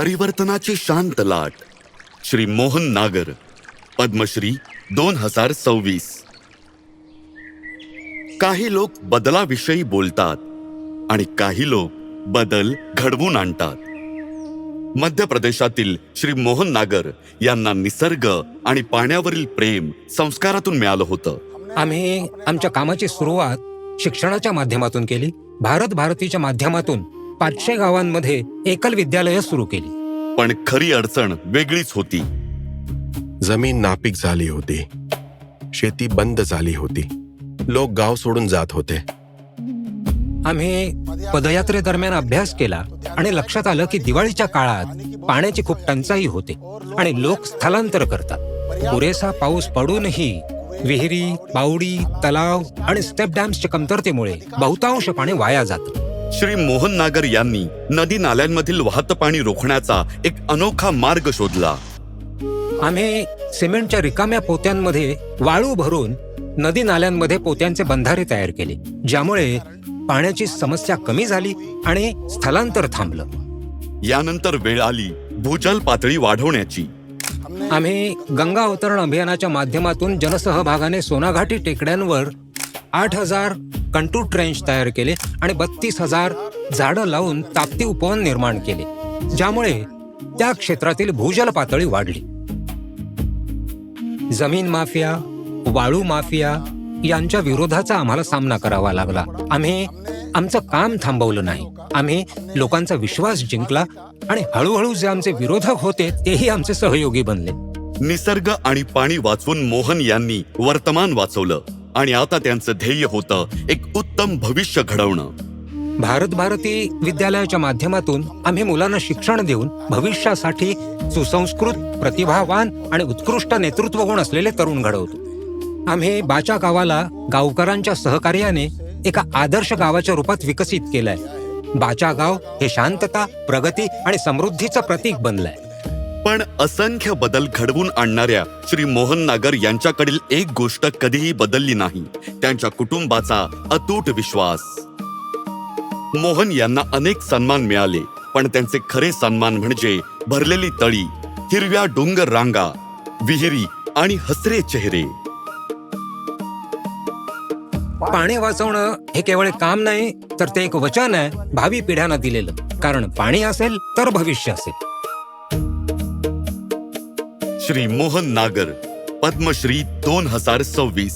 परिवर्तनाची शांत लाट, श्री मोहन नागर, पद्मश्री 2026. काही लोक बदलाविषयी बोलतात आणि काही लोक बदल घडवून आणतात. मध्य प्रदेशातील श्री मोहन नागर यांना निसर्ग आणि पाण्यावरील प्रेम संस्कारातून मिळालं होतं. आम्ही आमच्या कामाची सुरुवात शिक्षणाच्या माध्यमातून केली. भारतीच्या माध्यमातून 500 गावांमध्ये एकल विद्यालय सुरू केली. पण खरी अडचण वेगळीच होती. जमीन नापीक झाली होती, शेती बंद झाली होती, लोक गाव सोडून जात होते. आम्ही पदयात्रेदरम्यान अभ्यास केला आणि लक्षात आलं की दिवाळीच्या काळात पाण्याची खूप टंचाई होते आणि लोक स्थलांतर करतात. पुरेसा पाऊस पडूनही विहिरी, बावडी, तलाव आणि स्टेप डॅम्सच्या कमतरतेमुळे बहुतांश पाणी वाया जातं. श्री मोहन नागर यांनी नदी नाल्यांमधील वाहतं पाणी रोखण्याचा एक अनोखा मार्ग शोधला. आम्ही सिमेंटच्या रिकाम्या पोत्यांमध्ये वाळू भरून नदी नाल्यांमध्ये पोत्यांचे बंधारे तयार केले, ज्यामुळे पाण्याची समस्या कमी झाली आणि स्थलांतर थांबलं. यानंतर वेळ आली भूजल पातळी वाढवण्याची. आम्ही गंगा अवतरण अभियानाच्या माध्यमातून जनसहभागाने सोनाघाटी टेकड्यांवर 8,000 कंटूर ट्रेंच तयार केले आणि 32,000 झाडं लावून ताप्ती उपवन निर्माण केले, ज्यामुळे त्या क्षेत्रातील भूजल पातळी वाढली. जमीन माफिया, वाळू माफिया यांच्या विरोधाचा आम्हाला सामना करावा लागला. आम्ही आमचं काम थांबवलं नाही. आम्ही लोकांचा विश्वास जिंकला आणि हळूहळू जे आमचे विरोधक होते तेही आमचे सहयोगी बनले. निसर्ग आणि पाणी वाचवून मोहन यांनी वर्तमान वाचवलं आणि आता त्यांचं ध्येय होतं एक उत्तम भविष्य घडवणं. भारती विद्यालयाच्या माध्यमातून आम्ही मुलांना शिक्षण देऊन भविष्यासाठी सुसंस्कृत, प्रतिभावान आणि उत्कृष्ट नेतृत्व गुण असलेले तरुण घडवतो. आम्ही बाचा गावाला गावकऱ्यांच्या सहकार्याने एका आदर्श गावाच्या रूपात विकसित केलंय. बाचा गाव हे शांतता, प्रगती आणि समृद्धीचं प्रतीक बनलंय. पण असंख्य बदल घडवून आणणाऱ्या श्री मोहन नागर यांच्याकडील एक गोष्ट कधीही बदलली नाही, त्यांच्या कुटुंबाचा अतूट विश्वास. मोहन यांना अनेक सन्मान मिळाले, पण त्यांचे खरे सन्मान म्हणजे भरलेली तळी, हिरव्या डोंगर रांगा, विहिरी आणि हसरे चेहरे. पाणी वाचवणं हे केवळ काम नाही, तर ते एक वचन आहे भावी पिढ्यांना दिलेलं. कारण पाणी असेल तर भविष्य असेल. श्री मोहन नागर, पद्मश्री 2026.